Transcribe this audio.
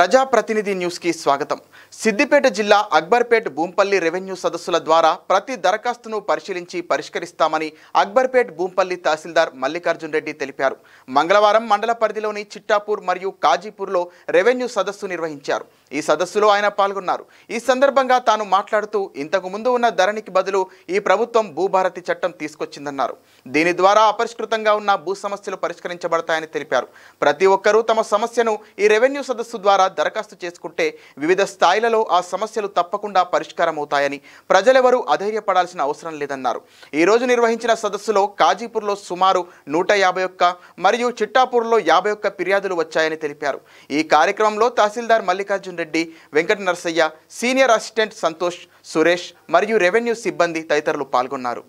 ప్రజాప్రతినిధి న్యూస్ కి స్వాగతం. సిద్దిపేట జిల్లా అక్బర్పేట్ భూంపల్లి రెవెన్యూ సదస్సుల ద్వారా ప్రతి దరఖాస్తును పరిశీలించి పరిష్కరిస్తామని అక్బర్పేట్ భూంపల్లి తహసీల్దార్ మల్లికార్జున్ రెడ్డి తెలిపారు. మంగళవారం మండల పరిధిలోని చిట్టాపూర్ మరియు కాజీపూర్లో రెవెన్యూ సదస్సు నిర్వహించారు. ఈ సదస్సులో ఆయన పాల్గొన్నారు. ఈ సందర్భంగా తాను మాట్లాడుతూ ఇంతకు ముందు ఉన్న ధరణికి బదులు ఈ ప్రభుత్వం భూభారతి చట్టం తీసుకొచ్చిందన్నారు. దీని ద్వారా అపరిష్కృతంగా ఉన్న భూ సమస్యలు పరిష్కరించబడతాయని తెలిపారు. ప్రతి ఒక్కరూ తమ సమస్యను ఈ రెవెన్యూ సదస్సు ద్వారా దరఖాస్తు చేసుకుంటే వివిధ స్థాయిలలో ఆ సమస్యలు తప్పకుండా పరిష్కారం అవుతాయని, ప్రజలెవరూ అధైర్యపడాల్సిన అవసరం లేదన్నారు. ఈ రోజు నిర్వహించిన సదస్సులో కాజీపూర్లో సుమారు 151 మరియు చిట్టాపూర్లో 51 ఫిర్యాదులు వచ్చాయని తెలిపారు. ఈ కార్యక్రమంలో తహసీల్దార్ మల్లికార్జున్ రెడ్డి, వెంకట నరసయ్య, సీనియర్ అసిస్టెంట్ సంతోష్, సురేష్ మరియు రెవెన్యూ సిబ్బంది తదితరులు పాల్గొన్నారు.